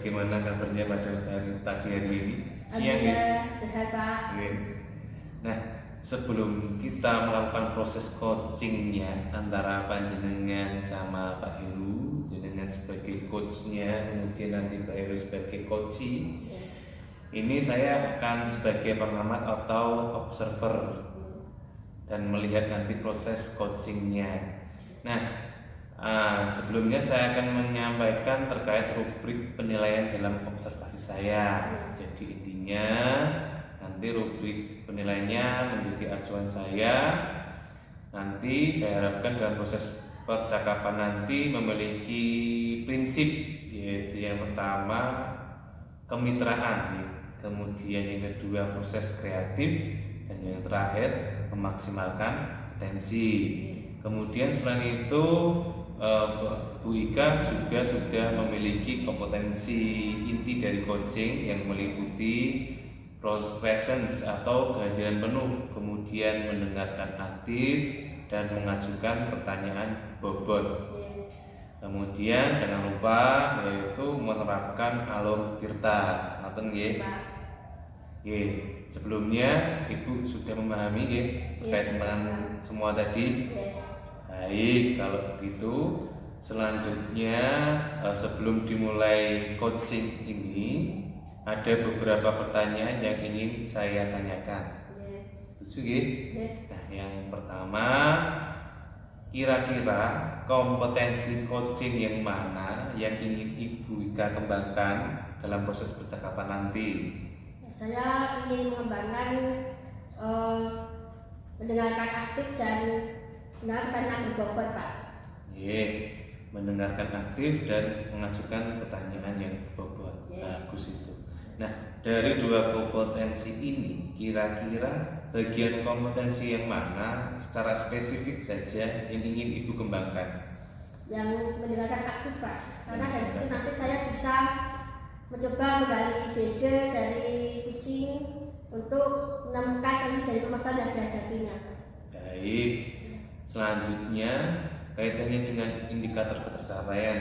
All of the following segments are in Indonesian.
bagaimana kabarnya pada pagi hari ini? Siang ya? Sehat Pak. Nah, sebelum kita melakukan proses coachingnya antara panjenengan sama Pak Heru, jenengan sebagai coachnya, kemudian nanti Pak Heru sebagai coachee, ini saya akan sebagai pengamat atau observer dan melihat nanti proses coachingnya. Nah, sebelumnya saya akan menyampaikan terkait rubrik penilaian dalam observasi saya. Jadi intinya nanti rubrik penilaiannya menjadi acuan saya. Nanti saya harapkan dalam proses percakapan nanti memiliki prinsip, yaitu yang pertama kemitraan, kemudian yang kedua proses kreatif, dan yang terakhir memaksimalkan potensi. Kemudian selain itu Bu Ika juga sudah memiliki kompetensi inti dari coaching yang meliputi presence atau kehadiran penuh, kemudian mendengarkan aktif dan mengajukan pertanyaan bobot. Kemudian jangan lupa yaitu menerapkan alur tirta. Ngaten nggih. Sebelumnya Ibu sudah memahami terkait dengan semua tadi. Baik, kalau begitu selanjutnya sebelum dimulai coaching ini ada beberapa pertanyaan yang ingin saya tanyakan. Setuju nggih? Nah, yang pertama, kira-kira kompetensi coaching yang mana yang ingin Ibu Ika kembangkan dalam proses percakapan nanti? Saya ingin mengembangkan mendengarkan aktif dan mendengarkan berbobot, Pak. Mendengarkan aktif dan mengajukan pertanyaan yang berbobot. Bagus itu. Nah, dari dua kompetensi ini, kira-kira bagian kompetensi yang mana secara spesifik saja yang ingin Ibu kembangkan? Yang mendengarkan aktif, Pak. Karena dari situ nanti saya bisa mencoba menggali ide dari kucing untuk menemukan solusi dari permasalahan yang dihadapinya. Baik. Selanjutnya kaitannya dengan indikator ketercapaian.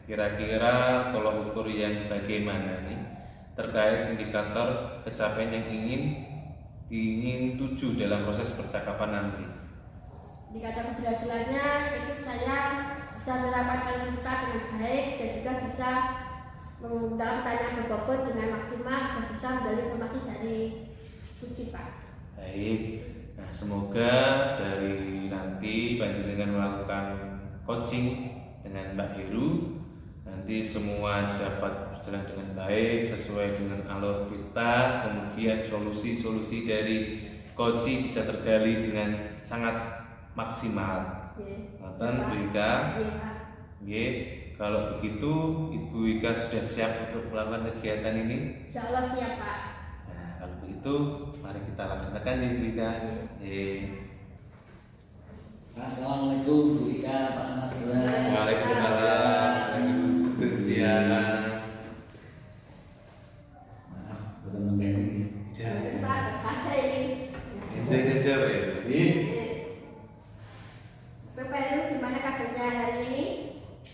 Kira-kira tolak ukur yang bagaimana nih terkait indikator pencapaian yang ingin tuju dalam proses percakapan nanti? Indikator keberhasilannya itu saya bisa mendapatkan kita dengan baik dan juga bisa mengundang pertanyaan berbobot dengan maksimal dan bisa menggali informasi dari kunci, Pak. Baik. Nah, semoga dari nanti panjenengan melakukan coaching dengan Mbak Heru, nanti semua dapat berjalan dengan baik sesuai dengan alur kita, kemudian solusi-solusi dari coaching bisa tergali dengan sangat maksimal. Ngoten Bu Ika? Nggih. Kalau begitu Ibu Ika sudah siap untuk melakukan kegiatan ini? Insyaallah siap, Pak. Nah, kalau begitu mari kita laksanakan ya Bu Ika. Assalamualaikum Bu Ika, Pak Nazwan. Waalaikumsalam. Selamat siang. Maaf, belum mengganggu. Pak, santai ini. Enjoy aja Pak ya. Bapak Heru, gimana kabarnya hari ini?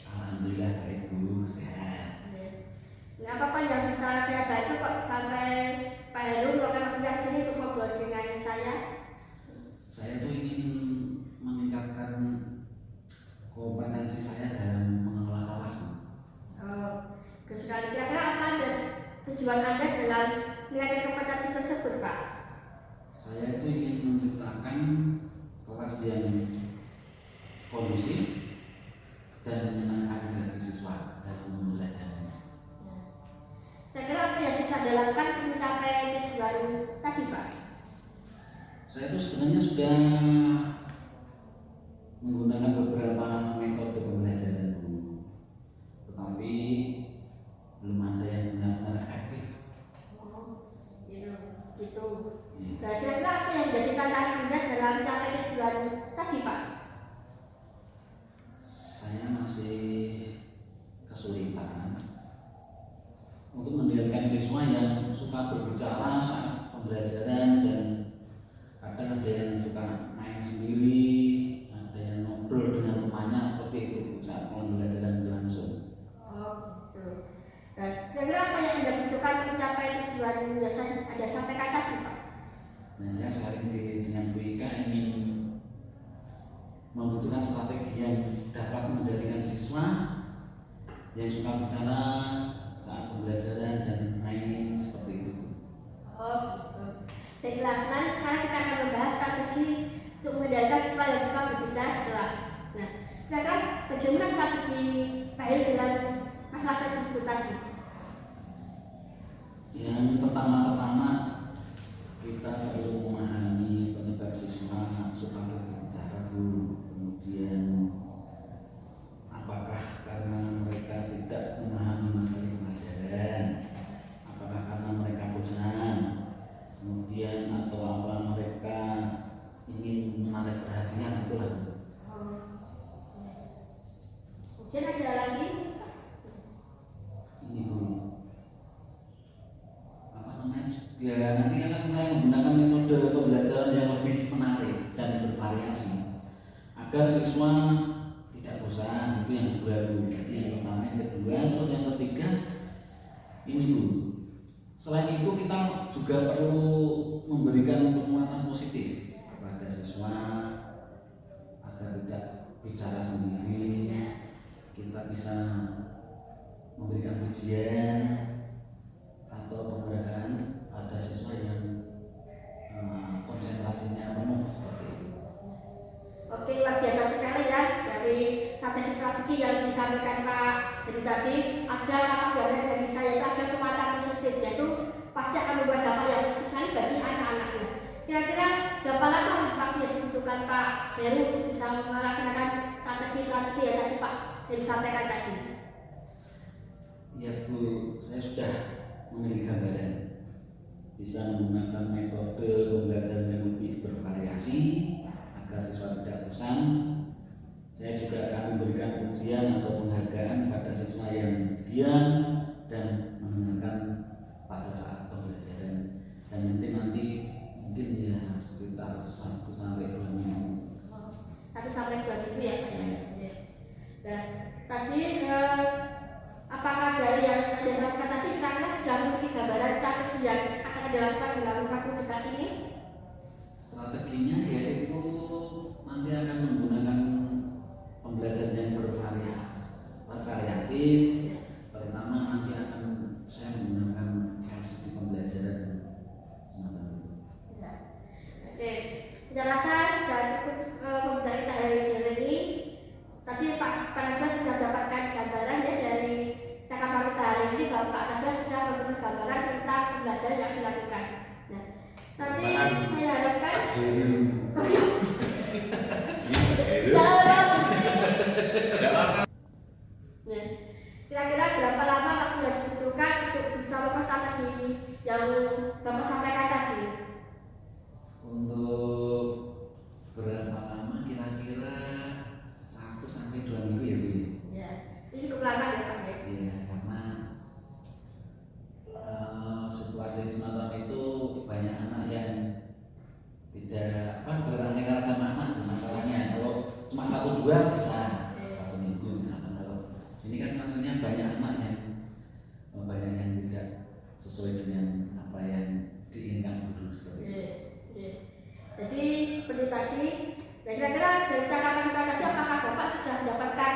Alhamdulillah baik Bu, sehat. Nggak apa-apa yang bisa saya bantu kok sampai Pak Heru melakukan waktu sini untuk ngobrol dengan saya. Saya tuh ingin meningkatkan kompetensi saya dalam mengelola kelas. Sekali kira-kira apa ada tujuan Anda dalam meningkatkan kompetensi tersebut, Pak? Saya itu ingin menciptakan kelas yang kondusif dan menyenangkan bagi siswa dalam pembelajarannya. Saya kira apa yang sudah dilakukan untuk mencapai tujuan tadi, Pak? Saya itu sebenarnya sudah menggunakan beberapa metode pembelajaran Bu, tetapi belum ada yang benar-benar efektif. Gitu. Nah, kira-kira apa yang menjadi tantangan Anda dalam mencapai tujuan tadi, Pak? Saya masih kesulitan untuk mendirikan siswa yang suka berbicara saat pembelajaran, dan kadang ada yang suka main sendiri, ada yang ngobrol dengan temannya seperti itu saat pembelajaran berlangsung. Gitu. Nah, kira-kira yang biasa Anda sampaikan tadi, Pak? Nah, saya sharing dengan Bu Ika ingin membutuhkan strategi yang dapat mengendalikan siswa yang suka bicara saat pembelajaran dan lain seperti itu. Oh gitu. Baiklah, mari sekarang kita akan membahas strategi untuk mengendalikan siswa yang suka berbicara di kelas. Nah, kira-kira bagaimana strategi baik dalam masalah tersebut tadi? Yang pertama-tama kita perlu memahami penyebab siswa suka berbicara dulu. Kemudian apakah karena mereka tidak memahami materi pelajaran, apakah karena mereka bosan, kemudian atau apa mereka ingin menarik perhatian, itulah. Kemudian ada lagi, Ini Bu, apa namanya? Ya nanti akan saya menggunakan metode pembelajaran yang lebih menarik dan bervariasi agar siswa tidak bosan. Itu yang baru. Jadi yang pertama, yang kedua, terus yang ketiga ini Bu. Selain itu kita juga perlu memberikan penguatan positif kepada siswa agar tidak bicara sendiri. Kita bisa memberikan pujian atau penghargaan pada siswa yang konsentrasinya penuh seperti itu. oke, luar biasa sekali ya dari strategi yang disampaikan Pak Heru tadi. Ada apa dari saya itu ada kekuatan positif, yaitu pasti akan membuat dampak yang besar bagi anak-anaknya. Kira-kira berapa lama waktu yang dibutuhkan Pak Heru untuk bisa melaksanakan strategi yang tadi Pak Heru sampaikan tadi? Ya Bu, saya sudah memiliki gambaran bisa menggunakan metode pembelajaran yang lebih bervariasi agar siswa tidak bosan. Saya juga akan memberikan pujian atau penghargaan pada siswa yang diam dan mendengarkan pada saat pembelajaran. Dan nanti mungkin ya sekitar 1 sampai 2 minggu. 1 sampai 2 minggu ya Pak ya. Nah, tadi apakah dari yang Anda sampaikan tadi kira-kira sudah memiliki gambaran strategi yang akan dilakukan dalam waktu dekat ini? Strateginya yaitu nanti akan menggunakan pembelajaran yang bervariatif. Pertama nanti akan saya menggunakan LCD pembelajaran semacam itu. Oke, penjelasan sudah cukup memberi kita hari ini. Tadi Pak Naswa sudah mendapatkan gambaran ya dari cakapan kita hari ini bahwa Pak Naswa sudah memberi gambaran tentang pembelajaran yang dilakukan. Nah, nanti saya harapkan Nah, kira-kira berapa lama waktu yang dibutuhkan untuk bisa melakukan strategi yang Bapak sampaikan tadi? Untuk berapa lama kira-kira 1 sampai 2 minggu ya Bu? Ya, ini cukup lama ya Pak ya. Iya, karena situasi semacam itu banyak anak yang tidak beraneka ragam anak masalahnya. Kalau cuma 1-2 bisa 1 minggu misalkan. Kalau ini kan maksudnya banyak anak yang tidak sesuai dengan apa yang diinginkan guru seperti itu. Jadi seperti tadi, dan kira-kira dari cakapan kita tadi apakah Bapak sudah mendapatkan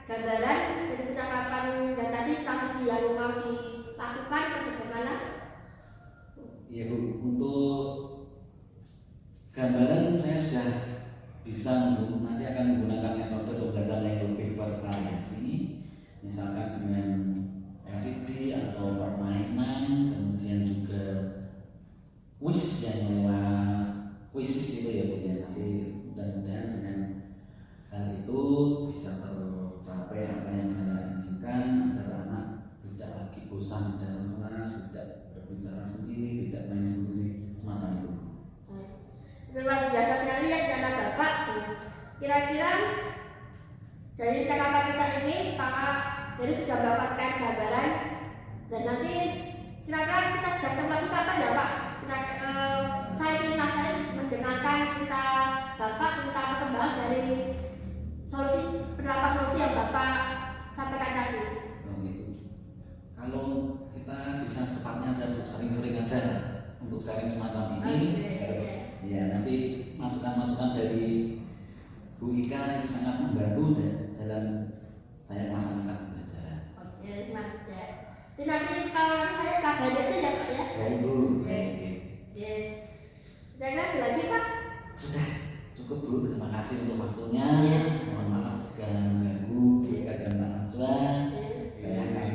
gambaran dari percakapan dan tadi strategi yang mau dilakukan atau bagaimana? Iya Bu, untuk gambaran saya sudah bisa nanti akan menggunakan metode pembelajaran yang lebih bervariasi, misalkan dengan LCD atau permainan, kemudian juga kuis yang lewat kuisis itu ya Bu ya. Nanti mudah-mudahan dengan hal itu bisa tercapai apa yang saya inginkan agar anak tidak lagi bosan di dalam kelas, tidak berbicara sendiri, tidak main sendiri, semacam itu. Luar biasa sekali ya cara Bapak. Kira-kira dari cakapan kita ini Pak Jadi sudah mendapatkan gambaran dan nanti kira-kira kita bisa ketemu lagi kapan ya Pak? Saya ingin mendengarkan cerita Bapak tentang perkembangan dari beberapa solusi yang Bapak sampaikan tadi. Kalau kita bisa secepatnya aja Bu, sering-sering aja untuk sharing semacam ini. Ya, nanti masukan-masukan dari Bu Ika itu sangat membantu dalam saya melaksanakan pembelajaran. Oke, Mas ya. Jadi nanti kalau saya kabari aja ya Pak ya. Ya Ibu. Oke. Ya. Saya ada lagi Pak. Sudah cukup Bu, terima kasih untuk waktunya. Ya. Mohon maaf jika mengganggu Bu Ika dan Pak Najwa. Saya akan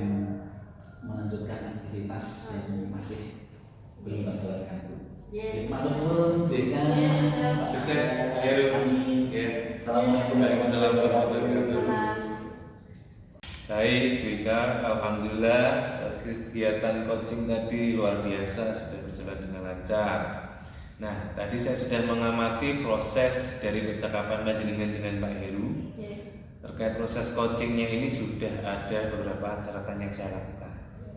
melanjutkan aktivitas yang masih belum terselesaikan Bu. Ya. Matur suwun Bu Ika. Sukses, Heru. Amin. Ya. Assalamualaikum warahmatullahi wabarakatuh. Salam. Baik, Bu Ika, alhamdulillah kegiatan coaching tadi luar biasa, sudah berjalan dengan lancar. Nah, tadi saya sudah mengamati proses dari percakapan panjenengan dengan Pak Heru. Ya. Terkait proses coachingnya ini sudah ada beberapa catatan yang saya lakukan.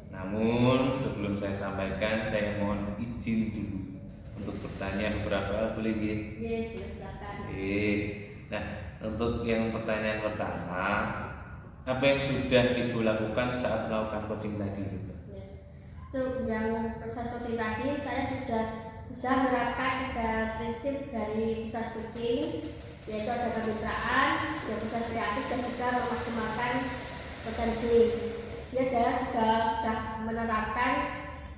Namun sebelum saya sampaikan, saya mohon izin dulu untuk bertanya beberapa hal, boleh nggih? Ya, silakan. Nah, untuk yang pertanyaan pertama, apa yang sudah Ibu lakukan saat melakukan coaching tadi? Ya. Untuk yang proses coaching tadi, saya sudah bisa menerapkan 3 prinsip dari proses coaching, yaitu ada kemitraan, ada proses kreatif, dan juga memaksimalkan potensi. Ya, saya juga sudah menerapkan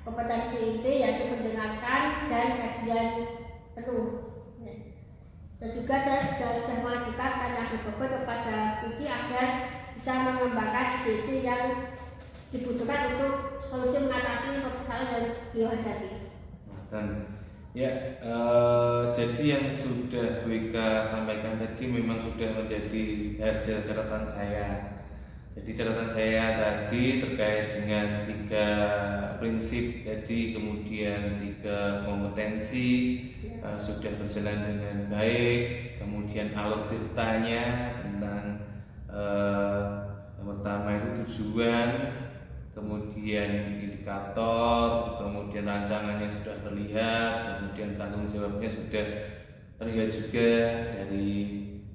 kompetensi inti, yaitu mendengarkan dan kajian penuh. Ya. Dan juga saya sudah mengajukan tanya berbobot kepada kunci agar bisa mengembangkan ide-ide yang dibutuhkan untuk solusi mengatasi permasalahan yang beliau hadapi. Dan ya, jadi yang sudah Bu Ika sampaikan tadi memang sudah menjadi hasil catatan saya. Jadi catatan saya tadi terkait dengan 3 prinsip tadi, kemudian 3 kompetensi sudah berjalan dengan baik. Kemudian alur tirtanya tentang yang pertama itu tujuan, kemudian indikator, kemudian rancangannya sudah terlihat, kemudian tanggung jawabnya sudah terlihat juga dari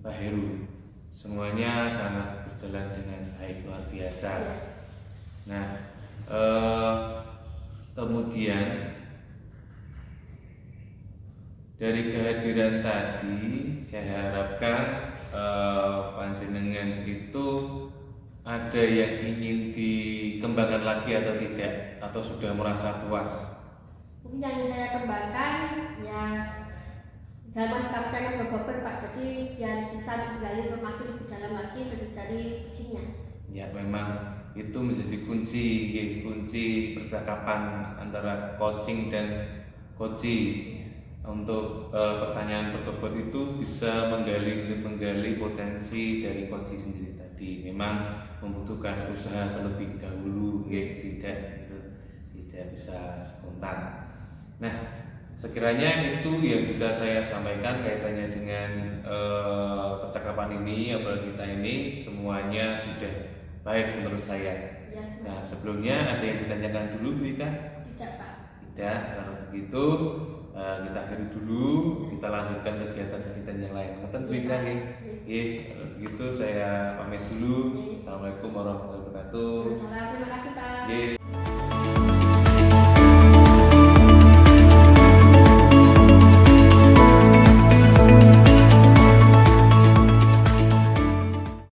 Pak Heru. Semuanya sangat berjalan dengan baik, luar biasa. Nah, kemudian dari kehadiran tadi saya harapkan panjenengan itu ada yang ingin dikembangkan lagi atau tidak, atau sudah merasa puas? Mungkin yang ingin saya kembangkan ya dalam kampanye yang berbobot Pak, jadi biar bisa menggali informasi lebih dalam lagi dari kuncinya. Ya, memang itu menjadi kunci percakapan antara coaching dan coachee. Untuk pertanyaan berbobot itu bisa menggali potensi dari coachee sendiri tadi. Memang membutuhkan usaha terlebih dahulu, tidak bisa spontan. Nah, sekiranya itu yang bisa saya sampaikan kaitannya dengan percakapan ini, apalagi kita ini semuanya sudah baik menurut saya. Ya. Nah, sebelumnya ada yang ditanyakan dulu, Bu Ika? Tidak Pak. Tidak. Kalau begitu kita akhiri dulu, kita lanjutkan kegiatan-kegiatan yang lain. Ngoten Bu Ika nggih. Nggih, kalau begitu saya pamit dulu. Assalamualaikum warahmatullahi wabarakatuh. Terima kasih Pak. Nggih.